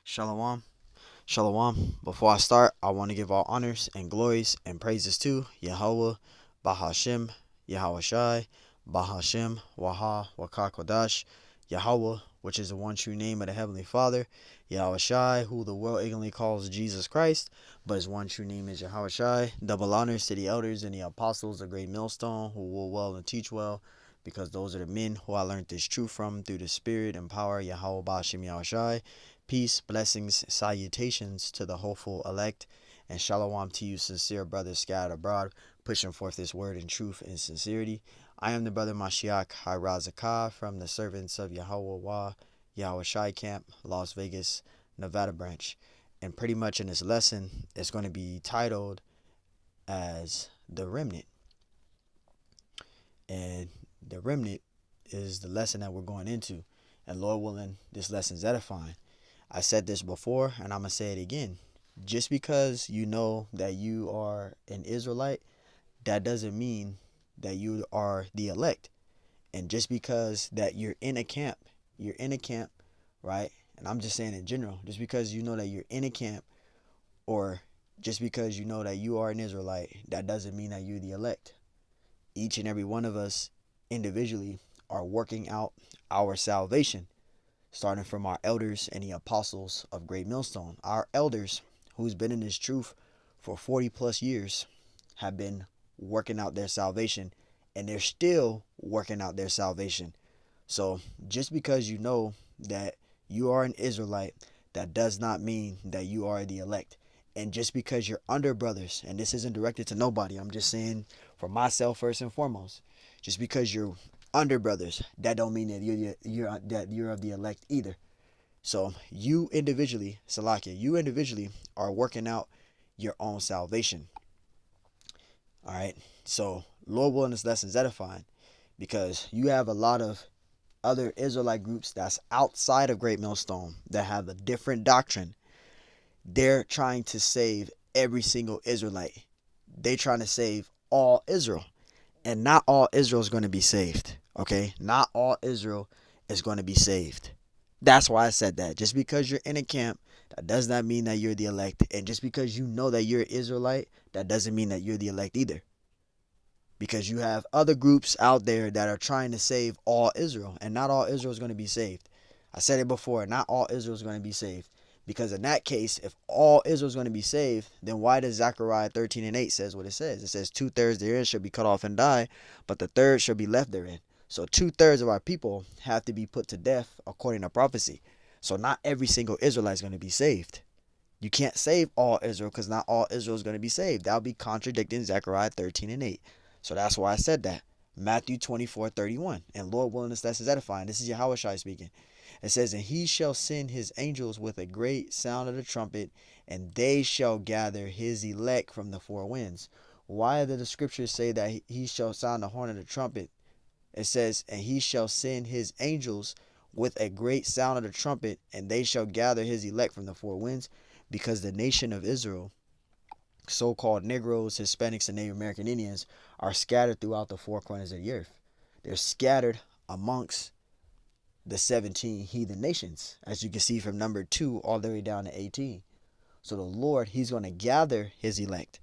Shalom. Shalom. Before I start, I want to give all honors and glories and praises to Yahweh, Bahashem, Yahweh Shai, Bahashem, Waha, Waka Kodash, Yahweh, which is the one true name of the Heavenly Father, Yahweh Shai, who the world ignorantly calls Jesus Christ, but his one true name is Yahweh Shai. Double honors to the elders and the apostles, the great millstone, who will well and teach well, because those are the men who I learned this truth from through the Spirit and power, Yahweh Bahashem, Yahweh Shai. Peace, blessings, salutations to the hopeful elect, and shalom to you, sincere brothers scattered abroad, pushing forth this word in truth and sincerity. I am the brother Mashiach Hirazakah from the servants of Yahweh Wah, Yahweh Shai Camp, Las Vegas, Nevada branch. And pretty much in this lesson, it's going to be titled as The Remnant. And the remnant is the lesson that we're going into. And Lord willing, this lesson is edifying. I said this before, and I'm going to say it again. Just because you know that you are an Israelite, that doesn't mean that you are the elect. And just because that you're in a camp, right? And I'm just saying in general, just because you know that you're in a camp, or just because you know that you are an Israelite, that doesn't mean that you're the elect. Each and every one of us individually are working out our salvation, starting from our elders and the apostles of Great Millstone. Our elders, who's been in this truth for 40 plus years, have been working out their salvation, and they're still working out their salvation. So just because you know that you are an Israelite, that does not mean that you are the elect. And just because you're under brothers, and this isn't directed to nobody, I'm just saying for myself first and foremost, just because you're under brothers, that don't mean that you're of the elect either. So you individually, Salakia, you individually are working out your own salvation. All right. So Lord willing, this lesson is edifying, because you have a lot of other Israelite groups that's outside of Great Millstone that have a different doctrine. They're trying to save every single Israelite. They're trying to save all Israel. And not all Israel is going to be saved. Okay? Not all Israel is going to be saved. That's why I said that. Just because you're in a camp, that does not mean that you're the elect. And just because you know that you're an Israelite, that doesn't mean that you're the elect either. Because you have other groups out there that are trying to save all Israel. And not all Israel is going to be saved. I said it before. Not all Israel is going to be saved. Because in that case, if all Israel is going to be saved, then why does Zechariah 13:8 says what it says? It says 2/3 therein shall be cut off and die, but the third shall be left therein. So 2/3 of our people have to be put to death according to prophecy. So not every single Israelite is going to be saved. You can't save all Israel, because not all Israel is going to be saved. That would be contradicting Zechariah 13:8. So that's why I said that. Matthew 24:31. And Lord willing, this lesson is edifying. This is Yahweh Shai speaking. It says, and he shall send his angels with a great sound of the trumpet, and they shall gather his elect from the four winds. Why did the scriptures say that he shall sound the horn of the trumpet? It says, and he shall send his angels with a great sound of the trumpet, and they shall gather his elect from the four winds, because the nation of Israel, so-called Negroes, Hispanics, and Native American Indians, are scattered throughout the four corners of the earth. They're scattered amongst the 17 heathen nations, as you can see from number 2 all the way down to 18. So the Lord, he's going to gather his elect.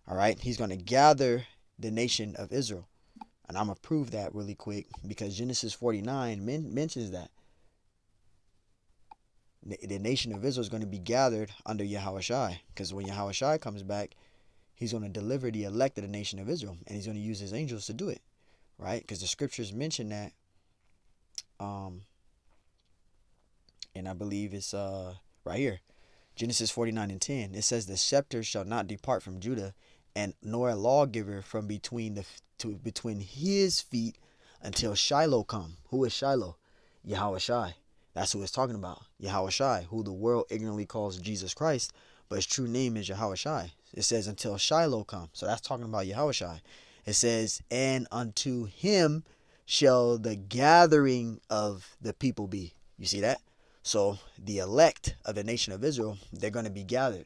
All right. He's going to gather the nation of Israel. And I'm going to prove that really quick, because Genesis 49 mentions that the nation of Israel is going to be gathered under Yahweh Shai. Because when Yahweh Shai comes back, he's going to deliver the elect of the nation of Israel, and he's going to use his angels to do it. Right. Because the scriptures mention that. And I believe it's right here, Genesis 49:10. It says, the scepter shall not depart from Judah, and nor a lawgiver from between his feet, until Shiloh come. Who is Shiloh? Yahweh Shai. That's who it's talking about. Yahweh Shai, who the world ignorantly calls Jesus Christ, but his true name is Yahweh Shai. It says, until Shiloh come. So that's talking about Yahweh Shai. It says, and unto him shall the gathering of the people be. You see that? So the elect of the nation of Israel, they're going to be gathered.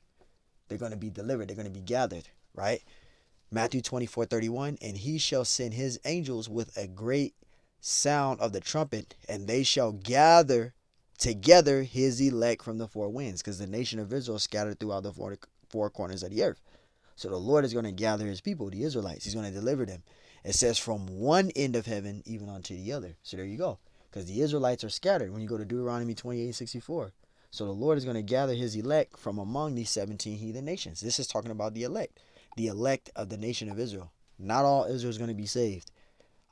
They're going to be delivered. They're going to be gathered, right? Matthew 24:31, and he shall send his angels with a great sound of the trumpet, and they shall gather together his elect from the four winds, because the nation of Israel is scattered throughout the four corners of the earth. So the Lord is going to gather his people, the Israelites. He's going to deliver them. It says from one end of heaven even unto the other. So there you go. Because the Israelites are scattered when you go to Deuteronomy 28:64. So the Lord is going to gather his elect from among these 17 heathen nations. This is talking about the elect of the nation of Israel. Not all Israel is going to be saved.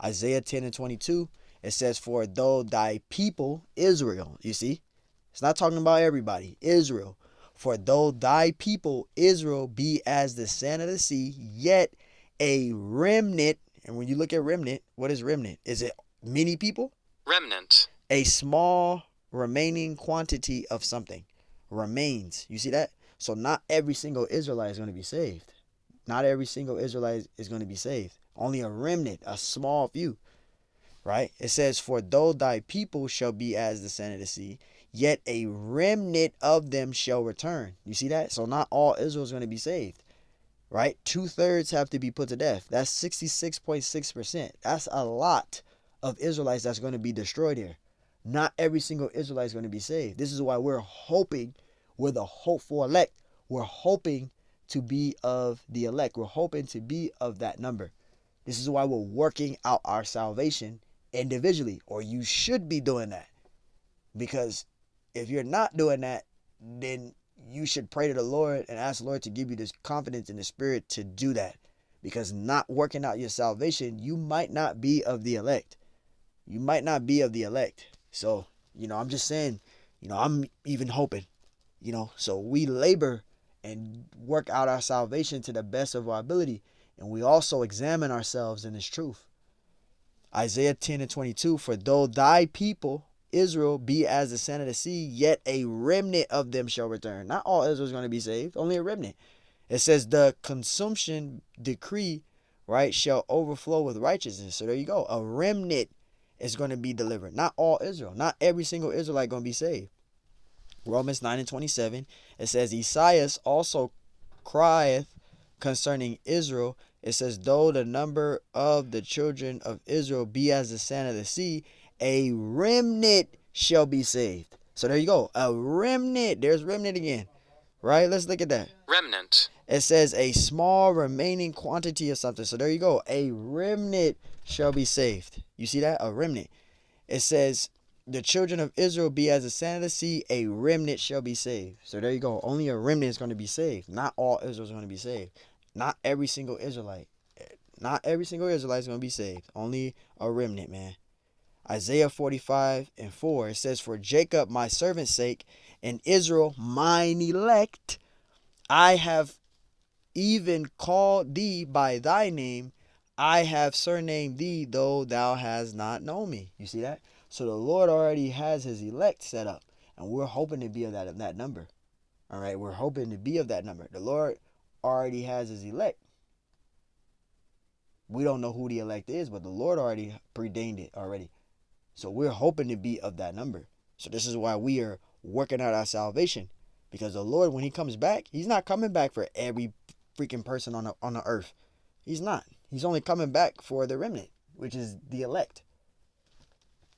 Isaiah 10:22, it says, for though thy people, Israel, you see, it's not talking about everybody, Israel. For though thy people, Israel, be as the sand of the sea, yet a remnant, and when you look at remnant, what is remnant? Is it many people? Remnant. A small remaining quantity of something. Remains. You see that? So not every single Israelite is going to be saved. Not every single Israelite is going to be saved. Only a remnant, a small few. Right? It says, for though thy people shall be as the sand of the sea, yet a remnant of them shall return. You see that? So not all Israel is going to be saved. Right? 2/3 have to be put to death. That's 66.6%. That's a lot of Israelites that's going to be destroyed here. Not every single Israelite is going to be saved. This is why we're hoping, we're the hopeful elect. We're hoping to be of the elect. We're hoping to be of that number. This is why we're working out our salvation individually, or you should be doing that. Because if you're not doing that, then you should pray to the Lord and ask the Lord to give you this confidence in the spirit to do that. Because not working out your salvation, you might not be of the elect. You might not be of the elect. So, I'm just saying, I'm even hoping, so we labor and work out our salvation to the best of our ability. And we also examine ourselves in this truth. Isaiah 10:22, for though thy people, Israel, be as the sand of the sea, yet a remnant of them shall return. Not all Israel is going to be saved, only a remnant. It says the consumption decree, right, shall overflow with righteousness. So there you go. A remnant is going to be delivered. Not all Israel. Not every single Israelite going to be saved. Romans 9:27, it says, Esaias also crieth concerning Israel. It says, though the number of the children of Israel be as the sand of the sea, a remnant shall be saved. So there you go. A remnant. There's remnant again. Right? Let's look at that. Remnant. It says a small remaining quantity of something. So there you go. A remnant shall be saved. You see that? A remnant. It says the children of Israel be as the sand of the sea, a remnant shall be saved. So there you go. Only a remnant is going to be saved. Not all Israel is going to be saved. Not every single Israelite. Not every single Israelite is going to be saved. Only a remnant, man. Isaiah 45:4, it says, for Jacob my servant's sake, and Israel mine elect, I have even called thee by thy name. I have surnamed thee, though thou hast not known me. You see that? So the Lord already has his elect set up. And we're hoping to be of that number. All right? We're hoping to be of that number. The Lord already has his elect. We don't know who the elect is, but the Lord already preordained it already. So we're hoping to be of that number. So this is why we are working out our salvation. Because the Lord, when he comes back, he's not coming back for every freaking person on the earth. He's not. He's only coming back for the remnant, which is the elect.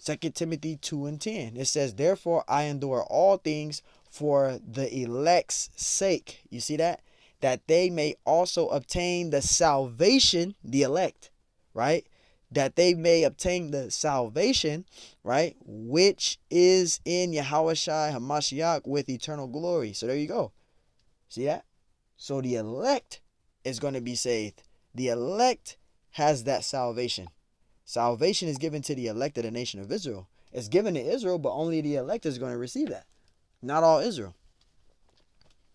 2 Timothy 2:10. It says, therefore I endure all things for the elect's sake. You see that? That they may also obtain the salvation, the elect, right? That they may obtain the salvation, right? Which is in Yahushua HaMashiach with eternal glory. So there you go. See that? So the elect is going to be saved. The elect has that salvation. Salvation is given to the elect of the nation of Israel. It's given to Israel, but only the elect is going to receive that. Not all Israel.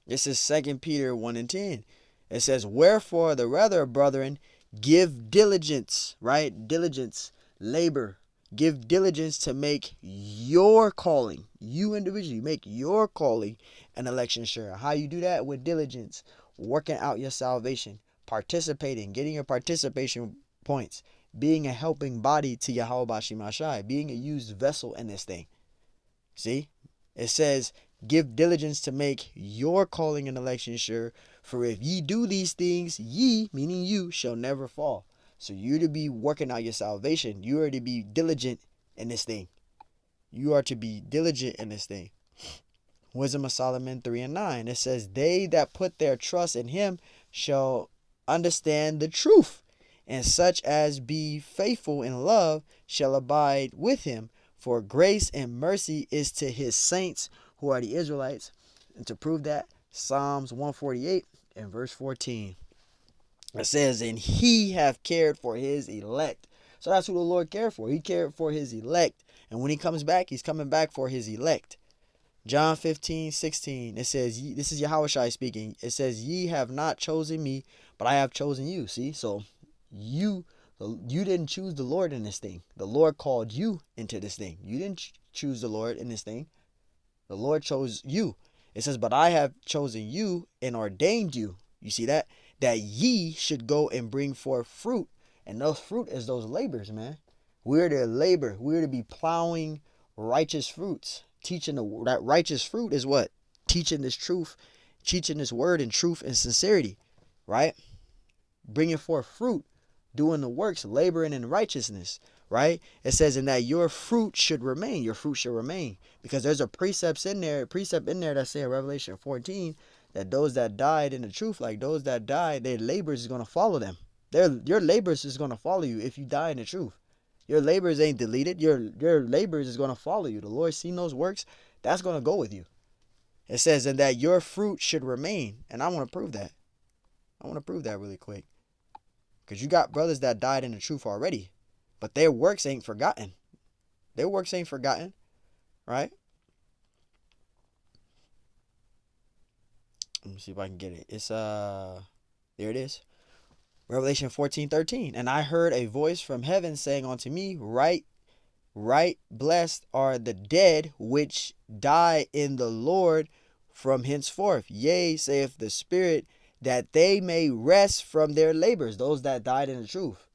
This is 2 Peter 1:10. It says, wherefore the rather, brethren, give diligence, right? Diligence, labor. Give diligence to make your calling, you individually, make your calling and election sure. How you do that? With diligence, working out your salvation, participating, getting your participation points, being a helping body to Yahweh Bashimashai, being a used vessel in this thing. See? It says, give diligence to make your calling and election sure, for if ye do these things, ye, meaning you, shall never fall. So you're to be working out your salvation. You are to be diligent in this thing. You are to be diligent in this thing. Wisdom of Solomon 3:9. It says, they that put their trust in him shall understand the truth, and such as be faithful in love shall abide with him. For grace and mercy is to his saints, who are the Israelites. And to prove that, Psalms 148 and verse 14. It says, and he hath cared for his elect. So that's who the Lord cared for. He cared for his elect. And when he comes back, he's coming back for his elect. John 15:16. It says, this is Yahushua speaking. It says, ye have not chosen me, but I have chosen you. See, so you didn't choose the Lord in this thing. The Lord called you into this thing. You didn't choose the Lord in this thing. The Lord chose you. It says, but I have chosen you and ordained you. You see that? That ye should go and bring forth fruit. And those fruit is those labors, man. We're to labor. We're to be plowing righteous fruits. Teaching that righteous fruit is what? Teaching this truth, teaching this word in truth and sincerity, right? Bringing forth fruit, doing the works, laboring in righteousness, right? It says, and that your fruit should remain. Your fruit should remain. Because there's a precept in there that say in Revelation 14 that those that died in the truth, like those that died, their labors is going to follow them. Your labors is going to follow you if you die in the truth. Your labors ain't deleted. Your labors is going to follow you. The Lord seen those works. That's going to go with you. It says, and that your fruit should remain. And I want to prove that. I want to prove that really quick. Because you got brothers that died in the truth already. But their works ain't forgotten. Their works ain't forgotten. Right? Let me see if I can get it. It's there it is. Revelation 14:13. And I heard a voice from heaven saying unto me, Right, blessed are the dead which die in the Lord from henceforth. Yea, saith the Spirit, that they may rest from their labors. Those that died in the truth.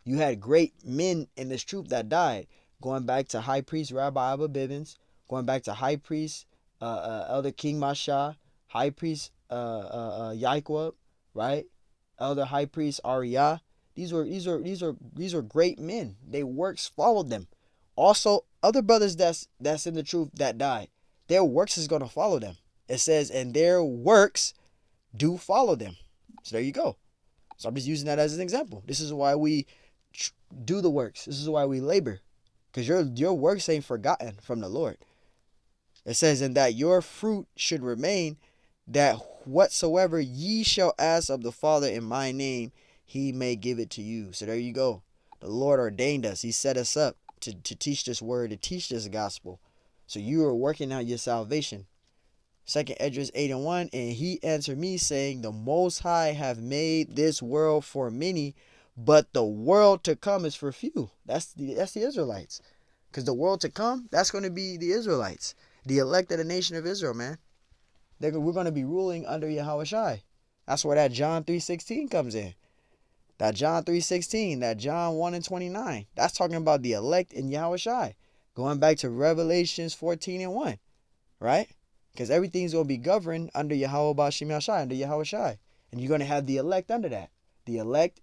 You had great men in this truth that died. Going back to High Priest Rabbi Abba Bibbins, going back to High Priest Elder King Masha, High Priest Yaiqua, right? Elder High Priest Ariyah. These are great men. Their works followed them. Also, other brothers that's in the truth that died, their works is gonna follow them. It says, and their works do follow them. So there you go. So I'm just using that as an example. This is why we do the works. This is why we labor, because your works ain't forgotten from the Lord. It says, and that your fruit should remain, that whatsoever ye shall ask of the Father in my name, he may give it to you. So there you go. The Lord ordained us. He set us up to teach this word, to teach this gospel. So you are working out your salvation. 2nd Esdras 8:1, and he answered me, saying, the Most High have made this world for many, but the world to come is for few. That's the Israelites. Because the world to come, that's going to be the Israelites, the elect of the nation of Israel, man. We're going to be ruling under Yahushua. That's where that John 3:16 comes in. That John 3:16, that John 1:29. That's talking about the elect in Yahushua. Going back to Revelations 14:1, right? Because everything's going to be governed under Yahweh Bashim Yashai, under Yahushua. And you're going to have the elect under that. The elect,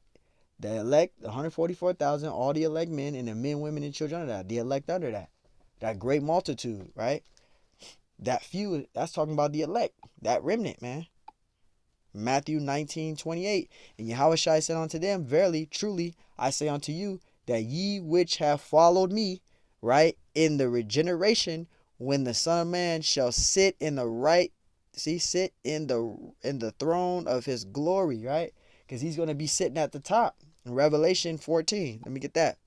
144,000, all the elect men, and the men, women, and children under that. The elect under that. That great multitude, right? That few, that's talking about the elect. That remnant, man. Matthew 19:28. And Yahushua said unto them, verily, truly, I say unto you, that ye which have followed me, right, in the regeneration, when the Son of Man shall sit in the right, sit in the throne of his glory, right? Because he's going to be sitting at the top. In Revelation 14. Let me get that.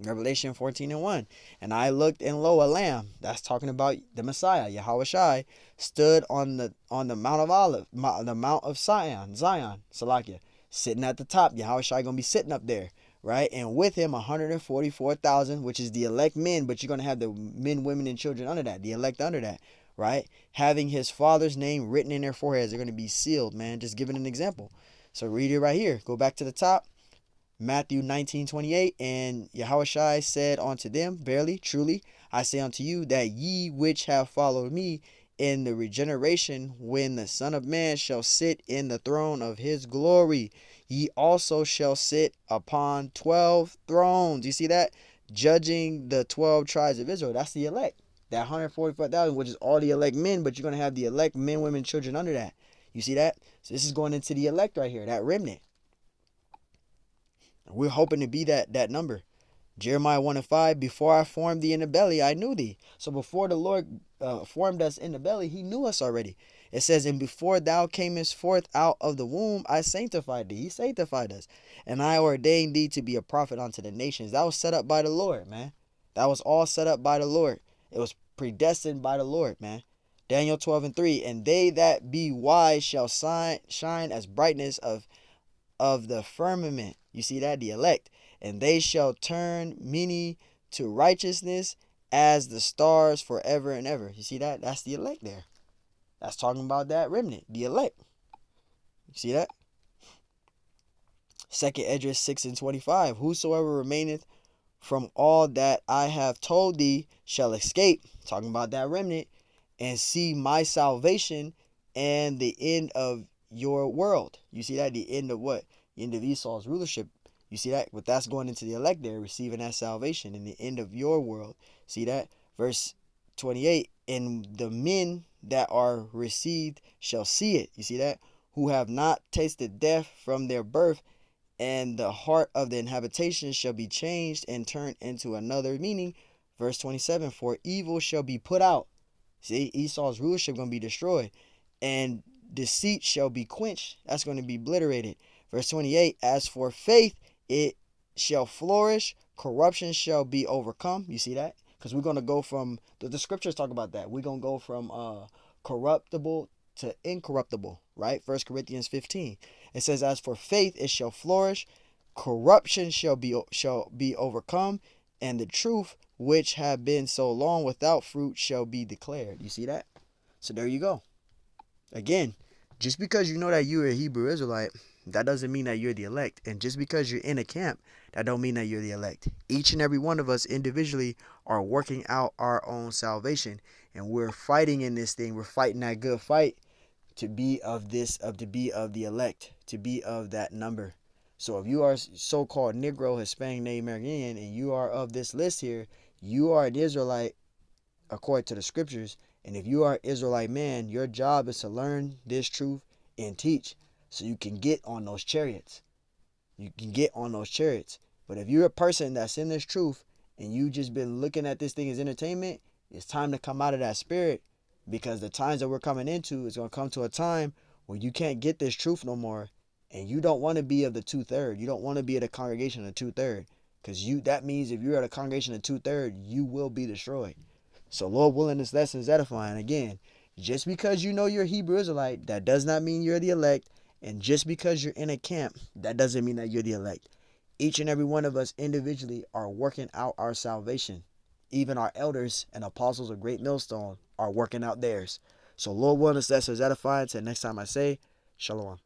Revelation 14:1. And I looked, and lo, a lamb, that's talking about the Messiah, Yahushua, stood on the Mount of Olive, the Mount of Zion, Salakia, sitting at the top. Yahushua gonna be sitting up there, right? And with him 144,000, which is the elect men, but you're gonna have the men, women, and children under that, the elect under that, right? Having his Father's name written in their foreheads. They're gonna be sealed, man. Just giving an example. So read it right here. Go back to the top. Matthew 19:28, and Yahushua said unto them, verily, truly, I say unto you, that ye which have followed me in the regeneration, when the Son of Man shall sit in the throne of his glory, ye also shall sit upon 12 thrones. You see that? judging the 12 tribes of Israel. That's the elect. That 144,000, which is all the elect men, but you're going to have the elect men, women, children under that. You see that? So this is going into the elect right here, that remnant. We're hoping to be that number. Jeremiah 1 and 5, before I formed thee in the belly, I knew thee. So before the Lord formed us in the belly, he knew us already. It says, and before thou camest forth out of the womb, I sanctified thee. He sanctified us. And I ordained thee to be a prophet unto the nations. That was set up by the Lord, man. That was all set up by the Lord. It was predestined by the Lord, man. Daniel 12 and 3, and they that be wise shall shine as brightness of the firmament. You see that? The elect. And they shall turn many to righteousness as the stars forever and ever. You see that? That's the elect there. That's talking about that remnant, the elect. You see that? Second Esdras 6 and 25. Whosoever remaineth from all that I have told thee shall escape. Talking about that remnant. And see my salvation and the end of your world. You see that? The end of what? The end of Esau's rulership. You see that? But that's going into the elect there, receiving that salvation in the end of your world. See that? Verse 28. And the men that are received shall see it. You see that? Who have not tasted death from their birth, and the heart of the inhabitation shall be changed and turned into another meaning. Verse 27. For evil shall be put out. See, Esau's rulership going to be destroyed. And deceit shall be quenched. That's going to be obliterated. Verse 28, as for faith, it shall flourish. Corruption shall be overcome. You see that? Because we're going to go from, the scriptures talk about that. We're going to go from corruptible to incorruptible, right? 1 Corinthians 15. It says, as for faith, it shall flourish. Corruption shall be overcome. And the truth, which have been so long without fruit, shall be declared. You see that? So there you go. Again, just because you know that you're a Hebrew Israelite, that doesn't mean that you're the elect. And just because you're in a camp, that don't mean that you're the elect. Each and every one of us individually are working out our own salvation. And we're fighting in this thing. We're fighting that good fight to be of the elect, to be of that number. So if you are so-called Negro, Hispanic, Native American, and you are of this list here, you are an Israelite according to the scriptures. And if you are an Israelite man, your job is to learn this truth and teach so you can get on those chariots. You can get on those chariots. But if you're a person that's in this truth and you just been looking at this thing as entertainment, it's time to come out of that spirit, because the times that we're coming into is going to come to a time where you can't get this truth no more. And you don't want to be of the 2/3. You don't want to be at a congregation of 2/3. Because that means if you're at a congregation of 2/3, you will be destroyed. So Lord willing, this lesson is edifying. Again, just because you know you're a Hebrew Israelite, that does not mean you're the elect. And just because you're in a camp, that doesn't mean that you're the elect. Each and every one of us individually are working out our salvation. Even our elders and apostles of Great Millstone are working out theirs. So Lord willing, this lesson is edifying. Till next time I say, Shalom.